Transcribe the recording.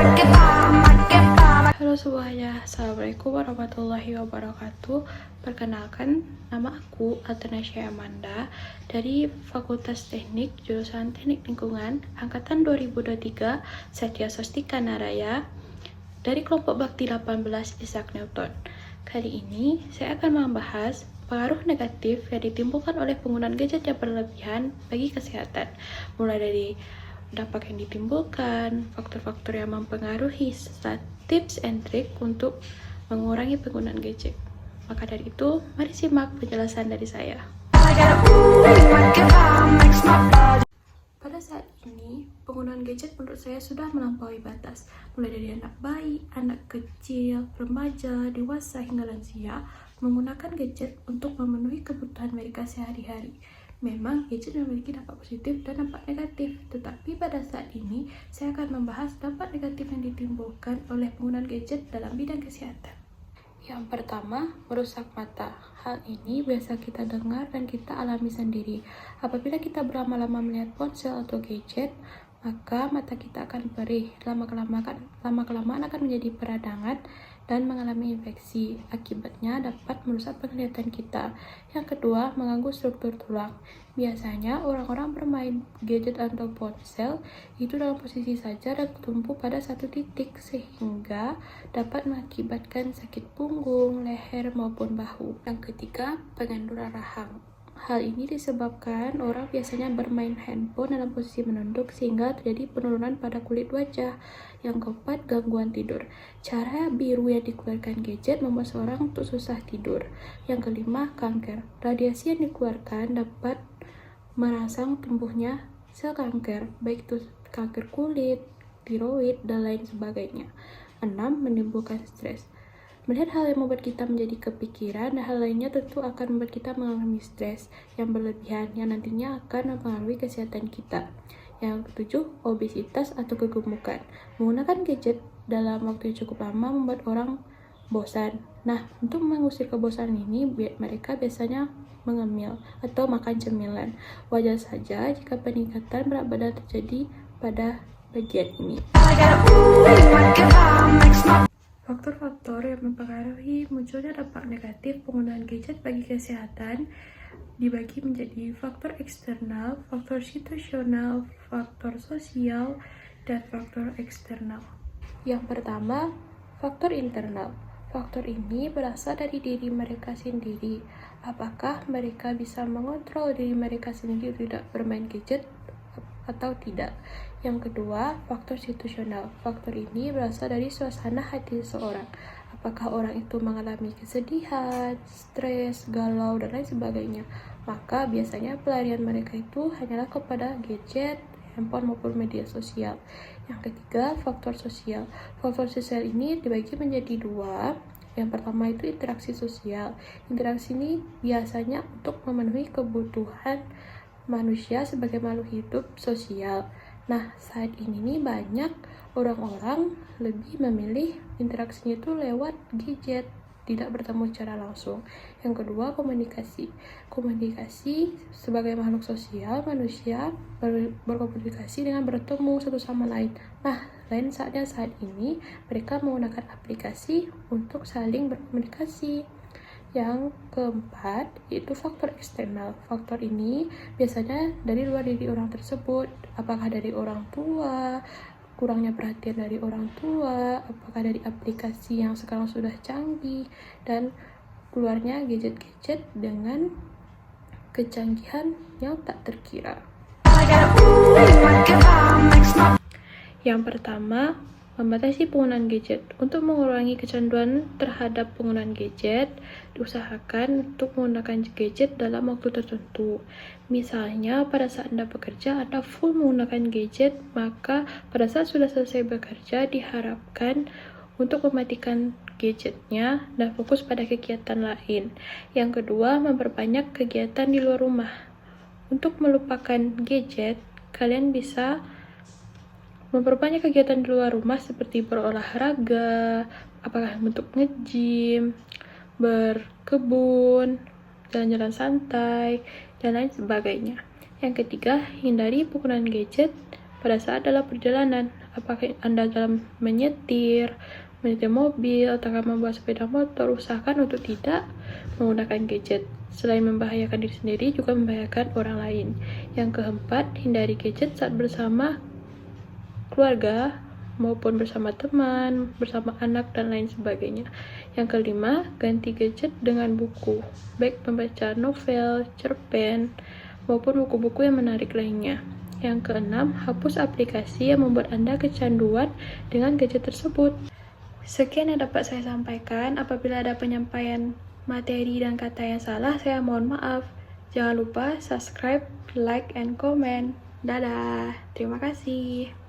Halo semuanya, Assalamualaikum warahmatullahi wabarakatuh. Perkenalkan, nama aku Altanasya Amanda dari Fakultas Teknik Jurusan Teknik Lingkungan Angkatan 2023 Satya Swastika Naraya dari kelompok Bakti 18 Isaac Newton. Kali ini saya akan membahas pengaruh negatif yang ditimbulkan oleh penggunaan gadget yang berlebihan bagi kesehatan, mulai dari dampak yang ditimbulkan, faktor-faktor yang mempengaruhi, serta tips and trick untuk mengurangi penggunaan gadget. Maka dari itu, mari simak penjelasan dari saya. Pada saat ini, penggunaan gadget menurut saya sudah melampaui batas. Mulai dari anak bayi, anak kecil, remaja, dewasa, hingga lansia menggunakan gadget untuk memenuhi kebutuhan mereka sehari-hari. Memang gadget memiliki dampak positif dan dampak negatif, tetapi pada saat ini saya akan membahas dampak negatif yang ditimbulkan oleh penggunaan gadget dalam bidang kesehatan. Yang pertama, merusak mata. Hal ini biasa kita dengar dan kita alami sendiri. Apabila kita berlama-lama melihat ponsel atau gadget, maka mata kita akan perih. Lama-kelamaan akan menjadi peradangan dan mengalami infeksi. Akibatnya dapat merusak penglihatan kita. Yang kedua, mengganggu struktur tulang. Biasanya orang-orang bermain gadget atau ponsel itu dalam posisi saja dan bertumpu pada satu titik, sehingga dapat mengakibatkan sakit punggung, leher maupun bahu. Yang ketiga, pengenduran rahang. Hal ini disebabkan orang biasanya bermain handphone dalam posisi menunduk sehingga terjadi penurunan pada kulit wajah. Yang keempat, gangguan tidur. Cahaya biru yang dikeluarkan gadget membuat seorang untuk susah tidur. Yang kelima, kanker. Radiasi yang dikeluarkan dapat merangsang tumbuhnya sel kanker, baik itu kanker kulit, tiroid, dan lain sebagainya. 6. Menimbulkan stres. Melihat hal yang membuat kita menjadi kepikiran dan hal lainnya tentu akan membuat kita mengalami stres yang berlebihan yang nantinya akan mempengaruhi kesehatan kita. Yang ketujuh, obesitas atau kegemukan. Menggunakan gadget dalam waktu yang cukup lama membuat orang bosan. Nah, untuk mengusir kebosanan ini, mereka biasanya mengemil atau makan cemilan. Wajar saja jika peningkatan berat badan terjadi pada bagian ini. Faktor-faktor yang mempengaruhi munculnya dampak negatif penggunaan gadget bagi kesehatan dibagi menjadi faktor eksternal, faktor situasional, faktor sosial, dan faktor eksternal. Yang pertama, faktor internal. Faktor ini berasal dari diri mereka sendiri. Apakah mereka bisa mengontrol diri mereka sendiri tidak bermain gadget atau tidak? Yang kedua, faktor situasional. Faktor ini berasal dari suasana hati seseorang. Apakah orang itu mengalami kesedihan, stres, galau, dan lain sebagainya. Maka biasanya pelarian mereka itu hanyalah kepada gadget, handphone maupun media sosial. Yang ketiga, faktor sosial. Faktor sosial ini dibagi menjadi dua. Yang pertama itu interaksi sosial. Interaksi ini biasanya untuk memenuhi kebutuhan manusia sebagai makhluk hidup sosial. Nah, saat ini nih banyak orang-orang lebih memilih interaksinya itu lewat gadget, tidak bertemu secara langsung. Yang kedua, komunikasi. Komunikasi sebagai makhluk sosial, manusia berkomunikasi dengan bertemu satu sama lain. Nah, lain saatnya saat ini mereka menggunakan aplikasi untuk saling berkomunikasi. Yang keempat, yaitu faktor eksternal. Faktor ini biasanya dari luar diri orang tersebut. Apakah dari orang tua, kurangnya perhatian dari orang tua, apakah dari aplikasi yang sekarang sudah canggih, dan keluarnya gadget-gadget dengan kecanggihan yang tak terkira. Yang pertama, membatasi penggunaan gadget. Untuk mengurangi kecanduan terhadap penggunaan gadget, diusahakan untuk menggunakan gadget dalam waktu tertentu. Misalnya, pada saat Anda bekerja, Anda full menggunakan gadget, maka pada saat sudah selesai bekerja, diharapkan untuk mematikan gadgetnya dan fokus pada kegiatan lain. Yang kedua, memperbanyak kegiatan di luar rumah. Untuk melupakan gadget, kalian bisa memperbanyak kegiatan di luar rumah seperti berolahraga, apakah bentuk nge-gym, berkebun, jalan-jalan santai, dan lain sebagainya. Yang ketiga, hindari penggunaan gadget pada saat dalam perjalanan. Apakah Anda dalam menyetir mobil, atau membawa sepeda motor, usahakan untuk tidak menggunakan gadget. Selain membahayakan diri sendiri, juga membahayakan orang lain. Yang keempat, hindari gadget saat bersama keluarga, maupun bersama teman, bersama anak, dan lain sebagainya. Yang kelima, ganti gadget dengan buku, baik membaca novel, cerpen, maupun buku-buku yang menarik lainnya. Yang keenam, hapus aplikasi yang membuat Anda kecanduan dengan gadget tersebut. Sekian yang dapat saya sampaikan. Apabila ada penyampaian materi dan kata yang salah, saya mohon maaf. Jangan lupa subscribe, like, and comment. Dadah, terima kasih.